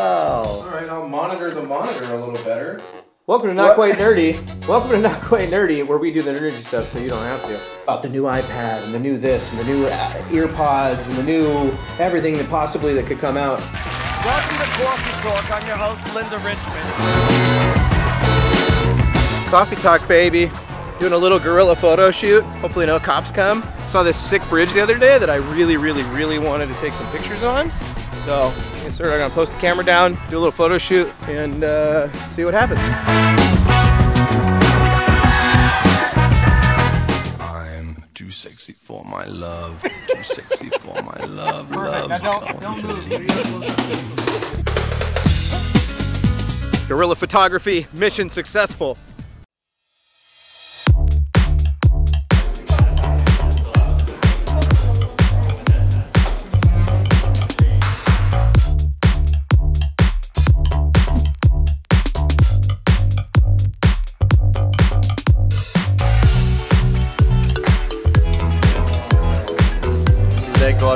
Wow. All right, I'll monitor the monitor a little better. Welcome to Not Quite Nerdy. Welcome to Not Quite Nerdy, where we do the nerdy stuff so you don't have to. About the new iPad and the new this and the new earpods and the new everything that possibly that could come out. Welcome to Coffee Talk. I'm your host, Linda Richmond. Coffee Talk, baby. Doing a little guerrilla photo shoot. Hopefully no cops come. Saw this sick bridge the other day that I really wanted to take some pictures on. So, I'm gonna post the camera down, do a little photo shoot, and see what happens. I'm too sexy for my love. Too sexy for my love. Love's going to leave. Guerrilla photography, mission successful.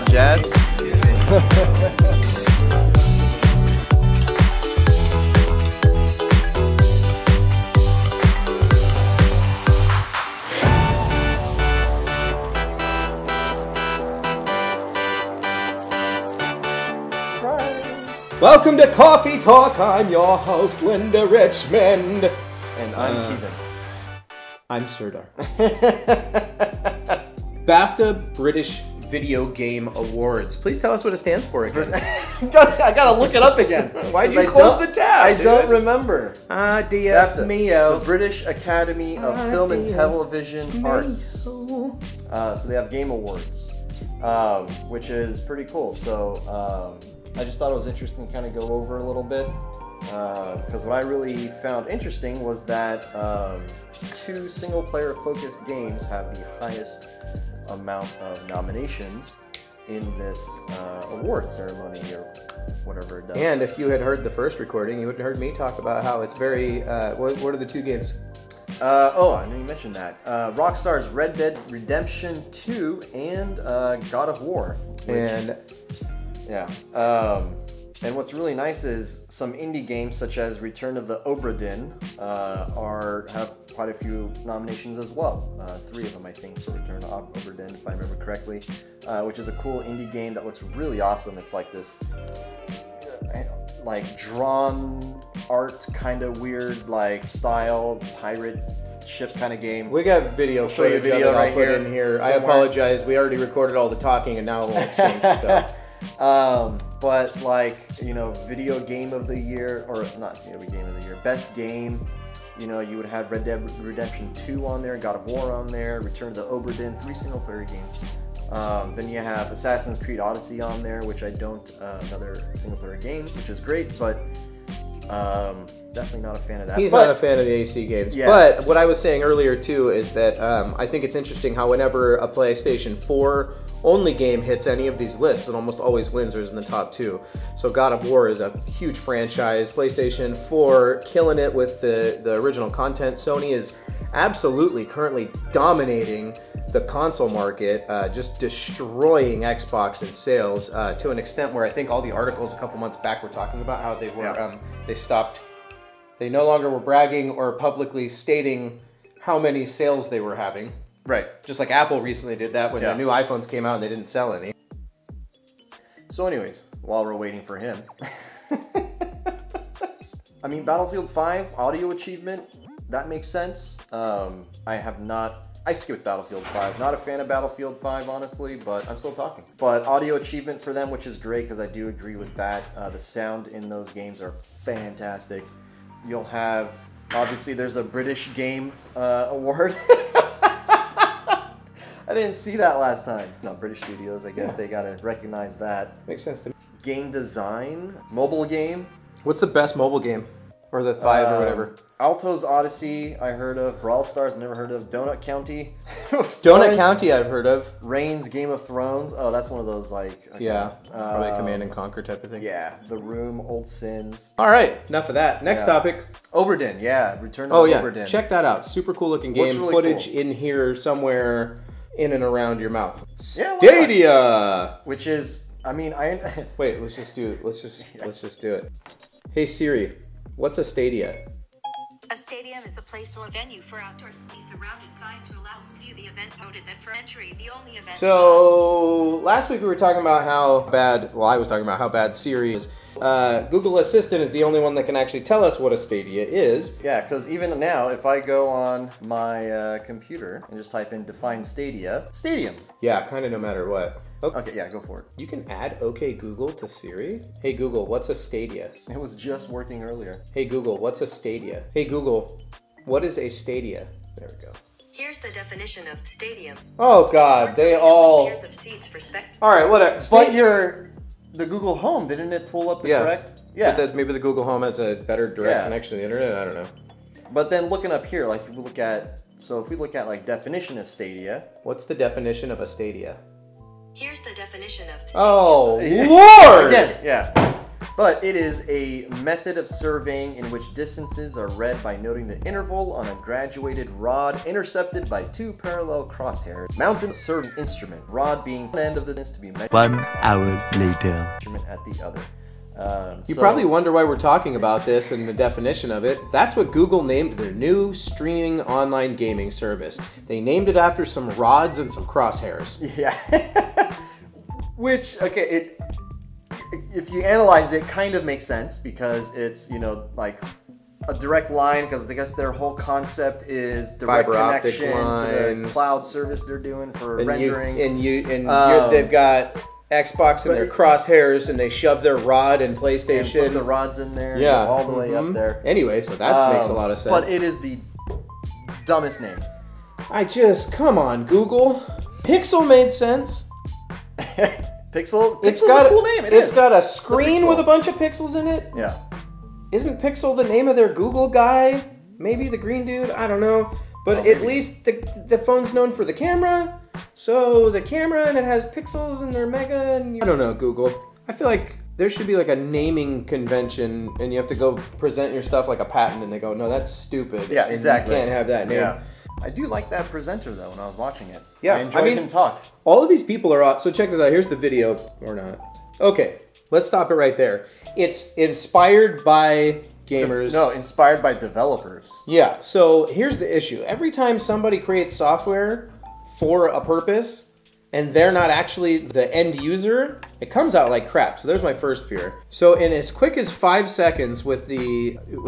Jazz. Welcome to Coffee Talk. I'm your host, Linda Richmond. And I'm Keevan. I'm Serdar. BAFTA British Video Game Awards. Please tell us what it stands for again. I gotta look it up again. Why'd you close the tab? I don't remember. Ah, Dios mío. The British Academy of Film and Television Arts. So they have Game Awards, which is pretty cool. So I just thought it was interesting to kind of go over a little bit. Because what I really found interesting was that 2 single-player focused games have the highest amount of nominations in this award ceremony or whatever it does. And if you had heard the first recording, you would have heard me talk about how it's very, what are the 2 games? I didn't mention that. Rockstar's Red Dead Redemption 2 and God of War. And what's really nice is some indie games such as Return of the Obra Dinn have quite a few nominations as well. 3 of them, I think, for Return of Obra Dinn, if I remember correctly, which is a cool indie game that looks really awesome. It's like this, like drawn art, kind of weird, like style pirate ship kind of game. We got video footage of it. I'll put in here. I apologize. We already recorded all the talking, and now it won't sync. So. But like, video game of the year, or not video game of the year, best game, you would have Red Dead Redemption 2 on there, God of War on there, Return to the Obra Dinn, 3 single player games. Then you have Assassin's Creed Odyssey on there, which I don't, another single player game, which is great, but definitely not a fan of that. He's not a fan of the AC games. Yeah. But what I was saying earlier too is that I think it's interesting how whenever a PlayStation 4 only game hits any of these lists, it almost always wins or is in the top 2. So God of War is a huge franchise. PlayStation 4 killing it with the original content. Sony is absolutely currently dominating the console market, just destroying Xbox in sales to an extent where I think all the articles a couple months back were talking about how they were they no longer were bragging or publicly stating how many sales they were having. Right. Just like Apple recently did that when the new iPhones came out and they didn't sell any. So anyways, while we're waiting for him. I mean, Battlefield 5 audio achievement, that makes sense. I skipped Battlefield 5. Not a fan of Battlefield 5, honestly, but I'm still talking. But audio achievement for them, which is great because I do agree with that. The sound in those games are fantastic. You'll have, obviously, there's a British Game Award. I didn't see that last time. No, British studios, I guess they gotta recognize that. Makes sense to me. Game design, mobile game. What's the best mobile game? Or the 5 or whatever? Alto's Odyssey, I heard of. Brawl Stars, never heard of. Donut County. Donut County, I've heard of. Reigns, Game of Thrones. Oh, that's one of those, like... Okay. Yeah, probably Command and Conquer type of thing. Yeah, The Room, Old Sins. All right, enough of that. Next topic. Obra Dinn, yeah. Return to Obra Dinn. Check that out. Super cool looking game. Really footage cool. in here somewhere in and around your mouth. Yeah, Stadia! Which is, I mean, Wait, let's just do it. Let's just do it. Hey Siri, what's a Stadia? A stadium is a place or venue for outdoor space around it designed to allow us to view the event noted that for entry, the only event. So last week we were talking about how bad, well I was talking about how bad Siri is. Google Assistant is the only one that can actually tell us what a Stadia is. Yeah, because even now, if I go on my computer and just type in define Stadia, Stadium. Yeah, kind of no matter what. Okay, yeah, go for it. You can add OK Google to Siri. Hey Google, what's a Stadia? It was just working earlier. Hey Google, what's a Stadia? Hey Google, what is a Stadia? There we go. Here's the definition of stadium. Oh God, they all. Tiers of seats for All right, whatever. But the Google Home, didn't it pull up the correct? Yeah. But maybe the Google Home has a better direct connection to the internet. I don't know. But then looking up here, like if we look at like definition of Stadia. What's the definition of a Stadia? Here's the definition of stadium. Oh Lord! Again, yeah. But it is a method of surveying in which distances are read by noting the interval on a graduated rod intercepted by two parallel crosshairs mounted serving instrument, rod being one end of the distance to be measured. 1 hour later. Instrument at the other. You probably wonder why we're talking about this and the definition of it. That's what Google named their new streaming online gaming service. They named it after some rods and some crosshairs. Yeah. Which, okay, if you analyze it, kind of makes sense because it's, like a direct line, because I guess their whole concept is direct connection to the cloud service they're doing for rendering. They've got Xbox and their crosshairs, and they shove their rod in PlayStation. And put the rods in there, all the way up there. Anyway, so that makes a lot of sense. But it is the dumbest name. Come on, Google. Pixel made sense. Pixel? It's got a cool name. It's got a screen with a bunch of pixels in it. Yeah. Isn't Pixel the name of their Google guy? Maybe the green dude? I don't know. But at least the phone's known for the camera. So the camera, and it has pixels, and they're mega, and I don't know, Google. I feel like there should be like a naming convention, and you have to go present your stuff like a patent, and they go, no, that's stupid. Yeah, exactly. You can't have that name. Yeah. I do like that presenter, though, when I was watching it. Yeah, I enjoyed him talk. All of these people are... So check this out. Here's the video. Or not. Okay, let's stop it right there. It's inspired by gamers. No, inspired by developers. Yeah, so here's the issue. Every time somebody creates software for a purpose, and they're not actually the end user, it comes out like crap. So there's my first fear. So in as quick as 5 seconds with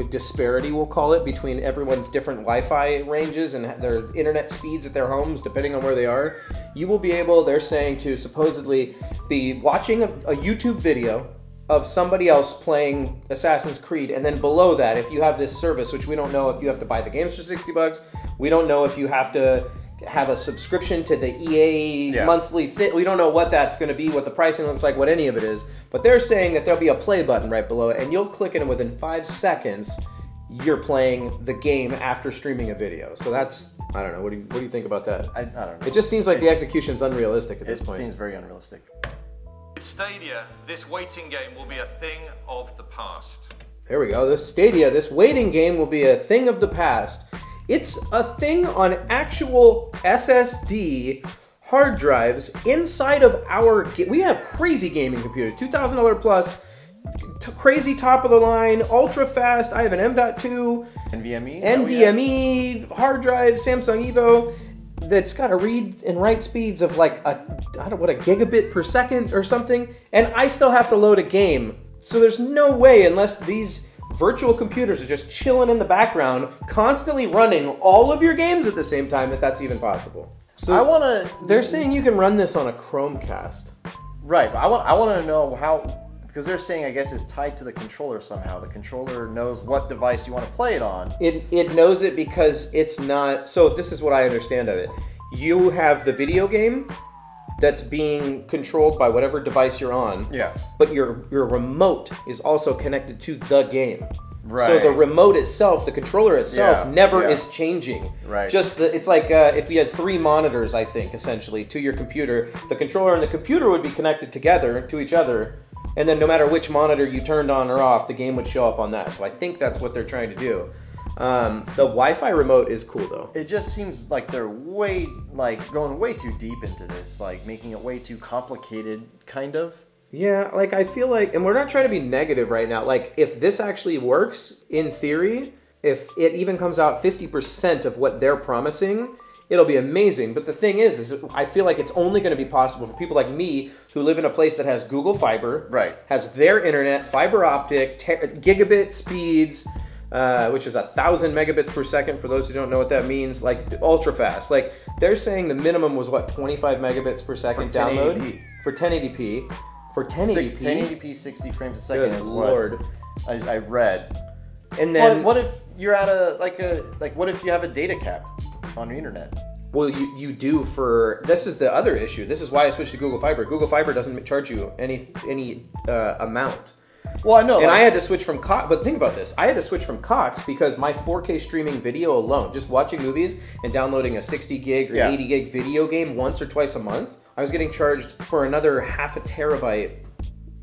disparity, we'll call it, between everyone's different Wi-Fi ranges and their internet speeds at their homes, depending on where they are, you will be able, they're saying, to supposedly be watching a YouTube video of somebody else playing Assassin's Creed, and then below that, if you have this service, which we don't know if you have to buy the games for $60, we don't know if you have to have a subscription to the EA monthly thing. We don't know what that's going to be, what the pricing looks like, what any of it is. But they're saying that there'll be a play button right below it, and you'll click it, and within 5 seconds, you're playing the game after streaming a video. So that's, I don't know. What do you think about that? I don't know. It just seems like the execution's unrealistic at this point. It seems very unrealistic. With Stadia, this waiting game will be a thing of the past. There we go. This Stadia, this waiting game will be a thing of the past. It's a thing on actual SSD hard drives inside of our... We have crazy gaming computers, $2,000 plus, crazy top of the line, ultra fast. I have an M.2 NVMe hard drive, Samsung Evo, that's got a read and write speeds of like a gigabit per second or something, and I still have to load a game. So there's no way, unless these virtual computers are just chilling in the background, constantly running all of your games at the same time, that's even possible. So they're saying you can run this on a Chromecast. Right, but I want to know how, because they're saying, I guess, it's tied to the controller somehow. The controller knows what device you want to play it on. It knows it because it's not... So this is what I understand of it. You have the video game that's being controlled by whatever device you're on. Yeah. But your remote is also connected to the game. Right. So the remote itself, the controller itself, never is changing. Right. Just it's like if you had 3 monitors, I think, essentially, to your computer. The controller and the computer would be connected together to each other, and then no matter which monitor you turned on or off, the game would show up on that. So I think that's what they're trying to do. The Wi-Fi remote is cool, though. It just seems like they're going way too deep into this, like making it way too complicated, kind of. Yeah, like I feel like, and we're not trying to be negative right now. Like if this actually works in theory, if it even comes out 50% of what they're promising, it'll be amazing. But the thing is I feel like it's only going to be possible for people like me who live in a place that has Google Fiber, right? Has their internet, fiber optic, gigabit speeds, which is 1,000 megabits per second for those who don't know what that means, like ultra fast. Like they're saying the minimum was what, 25 megabits per second download for 1080p. For 1080p, 1080p 60 frames a second is Lord. what I read. And then what if you're at what if you have a data cap on your internet? Well, you do for, this is the other issue. This is why I switched to Google Fiber. Google Fiber doesn't charge you any amount. Well, I know. And I had to switch from Cox, but think about this. I had to switch from Cox because my 4K streaming video alone, just watching movies and downloading a 60 gig or 80 gig video game once or twice a month, I was getting charged for another half a terabyte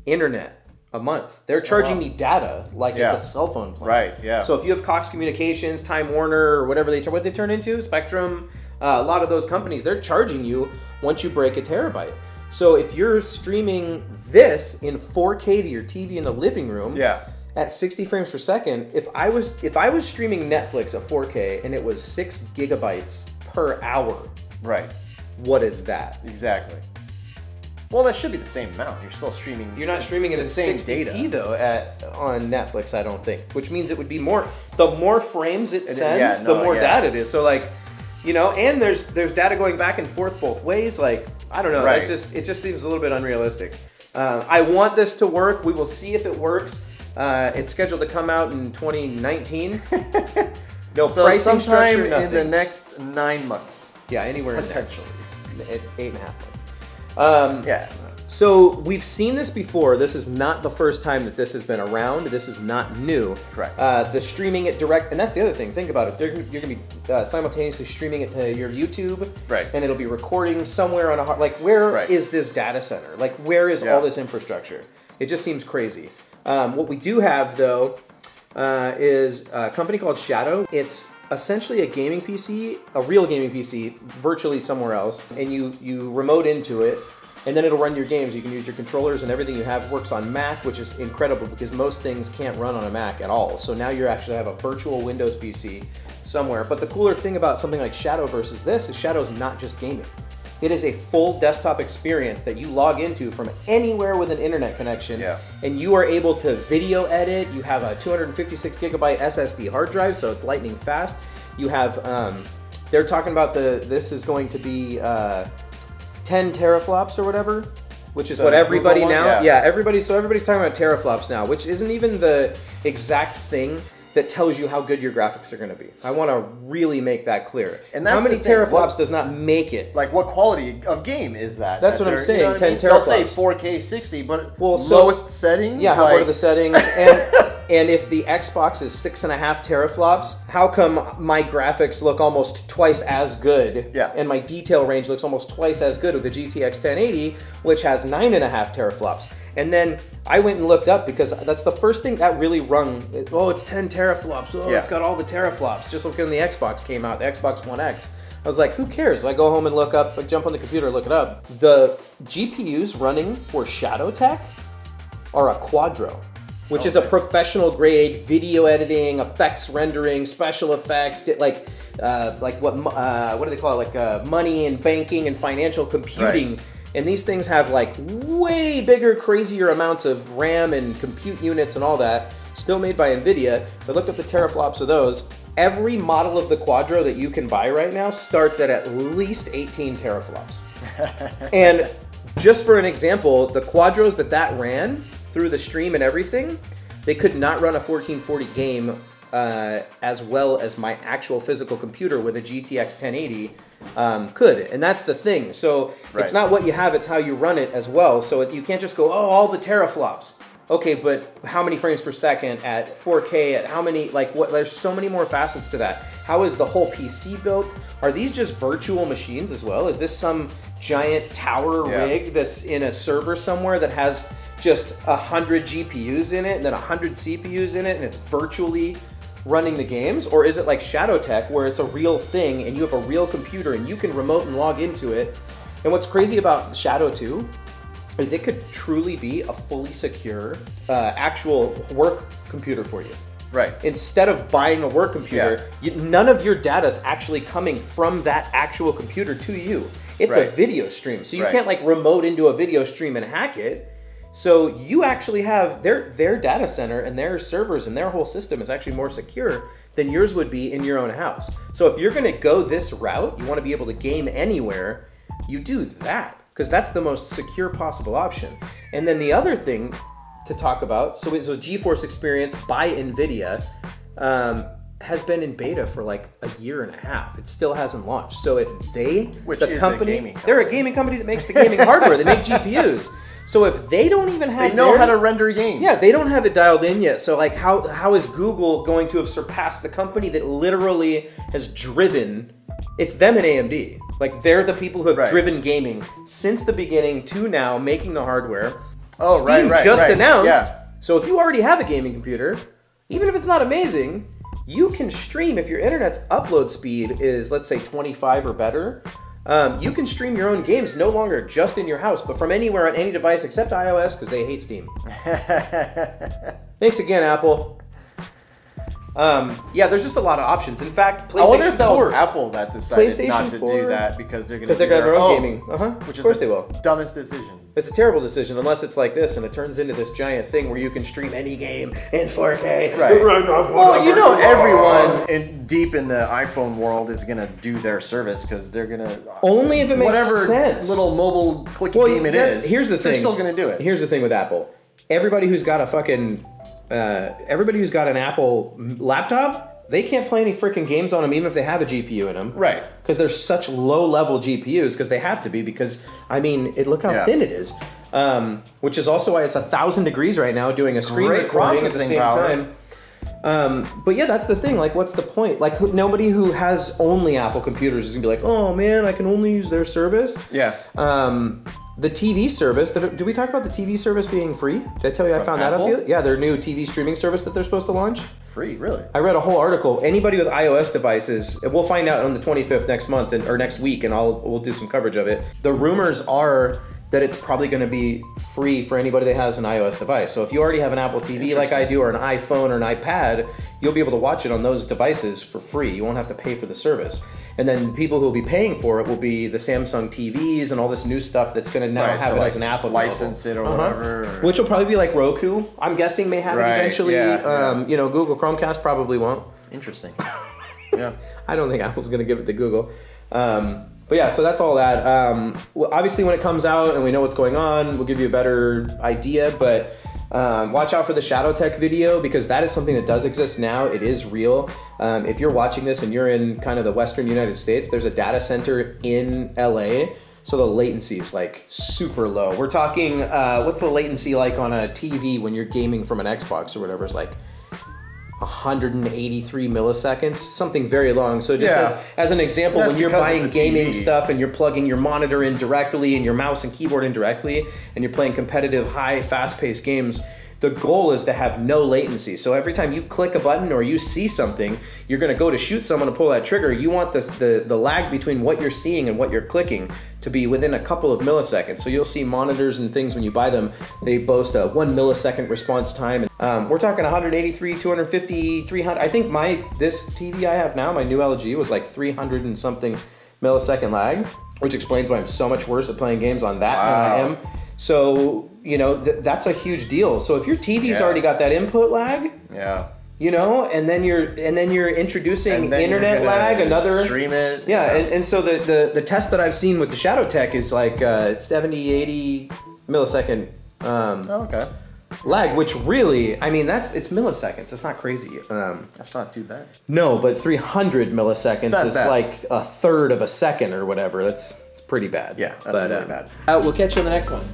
internet a month. They're charging me data like it's a cell phone plan. Right, yeah. So if you have Cox Communications, Time Warner, or whatever what they turn into, Spectrum, a lot of those companies, they're charging you once you break a terabyte. So if you're streaming this in 4K to your TV in the living room at 60 frames per second, if I was streaming Netflix at 4K and it was 6 gigabytes per hour, right? What is that? Exactly. Well, that should be the same amount. You're still streaming. You're not streaming it at same 60p data though on Netflix, I don't think. Which means it would be more. The more frames it sends, the more data it is. So like, you know, and there's data going back and forth both ways. Like I don't know. Right. It just seems a little bit unrealistic. I want this to work. We will see if it works. It's scheduled to come out in 2019. No so pricing structure, sometime nothing. in the next 9 months. Yeah, anywhere potentially. At 8.5 months. So we've seen this before. This is not the first time that this has been around. This is not new. Correct. The streaming it direct, and that's the other thing. Think about it. You're going to be simultaneously streaming it to your YouTube, right? And it'll be recording somewhere on a like where is this data center? Like where is all this infrastructure? It just seems crazy. What we do have though is a company called Shadow. It's essentially a gaming PC, a real gaming PC, virtually somewhere else, and you remote into it, and then it'll run your games. You can use your controllers and everything you have works on Mac, which is incredible because most things can't run on a Mac at all. So now you actually have a virtual Windows PC somewhere. But the cooler thing about something like Shadow versus this is Shadow's not just gaming. It is a full desktop experience that you log into from anywhere with an internet connection, and you are able to video edit. You have a 256 gigabyte SSD hard drive, so it's lightning fast. You have, they're talking about this is going to be 10 teraflops or whatever, which is what everybody now, everybody's talking about teraflops now, which isn't even the exact thing that tells you how good your graphics are going to be. I want to really make that clear. And that's how many teraflops does not make it? Like what quality of game is that? That's what I'm saying. You know what 10 teraflops. They'll say 4K 60, but lowest settings. Yeah, what are the settings? And if the Xbox is 6.5 teraflops, how come my graphics look almost twice as good? Yeah. And my detail range looks almost twice as good with the GTX 1080, which has 9.5 teraflops. And then I went and looked up because that's the first thing that really rung. Oh, it's 10 teraflops. Oh, it's got all the teraflops. Just like when the Xbox came out, the Xbox One X. I was like, who cares? So I go home and look up, jump on the computer, look it up. The GPUs running for ShadowTech are a Quadro, which is a professional grade video editing, effects rendering, special effects, like what do they call it? Like money and banking and financial computing. Right. And these things have like way bigger, crazier amounts of RAM and compute units and all that, still made by NVIDIA. So I looked up the teraflops of those. Every model of the Quadro that you can buy right now starts at least 18 teraflops. And just for an example, the Quadros that ran through the stream and everything, they could not run a 1440 game as well as my actual physical computer with a GTX 1080 could. And that's the thing. So it's not what you have, it's how you run it as well. So you can't just go, oh, all the teraflops. Okay, but how many frames per second at 4K, at how many, like what, there's so many more facets to that. How is the whole PC built? Are these just virtual machines as well? Is this some giant tower rig that's in a server somewhere that has just 100 GPUs in it and then 100 CPUs in it and it's virtually running the games? Or is it like ShadowTech where it's a real thing and you have a real computer and you can remote and log into it? And what's crazy about Shadow 2 is it could truly be a fully secure actual work computer for you. Right. Instead of buying a work computer, none of your data is actually coming from that actual computer to you. It's a video stream. So you can't like remote into a video stream and hack it. So you actually have their data center and their servers and their whole system is actually more secure than yours would be in your own house. So if you're gonna go this route, you wanna be able to game anywhere, you do that, because that's the most secure possible option. And then the other thing to talk about, so GeForce Experience by NVIDIA has been in beta for like a year and a half. It still hasn't launched. So if they're a gaming company that makes the gaming hardware, they make GPUs. So if they don't even have, they know how to render games. Yeah, they don't have it dialed in yet. So like, how is Google going to have surpassed the company that literally has driven? It's them and AMD. Like they're the people who have driven gaming since the beginning to now, making the hardware. Oh, Steam just announced. So if you already have a gaming computer, even if it's not amazing, you can stream. If your internet's upload speed is, let's say, 25 or better, you can stream your own games no longer just in your house, but from anywhere on any device except iOS, because they hate Steam. Thanks again, Apple. Yeah, there's just a lot of options. In fact, PlayStation 4. I wonder if that was Apple that decided not to do that because they're going to do their own gaming. Which of course they will. Dumbest decision. It's a terrible decision unless it's like this and it turns into this giant thing where you can stream any game in 4K. Right. Well, you know, everyone deep in the iPhone world is going to do their service because they're going to... Only if it makes sense. Whatever little mobile clicky beam it is, here's the thing. They're still going to do it. Here's the thing with Apple. Everybody who's got a fucking... everybody who's got an Apple laptop, they can't play any freaking games on them even if they have a GPU in them. Right. Because they're such low-level GPUs, because they have to be, because, I mean, look how thin it is. Which is also why it's 1,000 degrees right now doing a screen recording at the same time. But yeah, that's the thing. Like, what's the point? Like, nobody who has only Apple computers is going to be like, oh, man, I can only use their service. Yeah. The TV service, did we talk about the TV service being free? Did I tell you I found that out? Yeah, their new TV streaming service that they're supposed to launch. Free, really? I read a whole article. Anybody with iOS devices, we'll find out on the 25th next month or next week, and we'll do some coverage of it. The rumors are that it's probably going to be free for anybody that has an iOS device. So if you already have an Apple TV like I do, or an iPhone or an iPad, you'll be able to watch it on those devices for free. You won't have to pay for the service. And then the people who will be paying for it will be the Samsung TVs and all this new stuff that's going to now have it as an app available. License it or whatever. Or... Which will probably be like Roku. I'm guessing may have it eventually. You know, Google Chromecast probably won't. Interesting. Yeah. I don't think Apple's going to give it to Google. But yeah, so that's all that. Well, obviously, when it comes out and we know what's going on, we'll give you a better idea. But watch out for the ShadowTech video, because that is something that does exist now. It is real. If you're watching this and you're in kind of the Western United States, there's a data center in LA. So the latency is like super low. We're talking, what's the latency like on a TV when you're gaming from an Xbox or whatever? It's like 183 milliseconds, something very long. So just as an example, when you're buying gaming stuff and you're plugging your monitor in directly and your mouse and keyboard in directly, and you're playing competitive, high, fast-paced games, the goal is to have no latency. So every time you click a button or you see something, you're going to go to shoot someone to pull that trigger. You want the lag between what you're seeing and what you're clicking to be within a couple of milliseconds. So you'll see monitors and things when you buy them, they boast a 1 millisecond response time. We're talking 183, 250, 300. I think this TV I have now, my new LG, was like 300 and something millisecond lag, which explains why I'm so much worse at playing games on that than I am. So, you know, that's a huge deal. So if your TV's already got that input lag, you know, and then you're introducing internet lag, another stream it. Yeah, and so the test that I've seen with the ShadowTech is like 70, 80 millisecond lag, which really, I mean, it's milliseconds. It's not crazy. That's not too bad. No, but 300 milliseconds That's is bad. like a third of a second or whatever. It's pretty bad. Yeah, that's really bad. We'll catch you on the next one.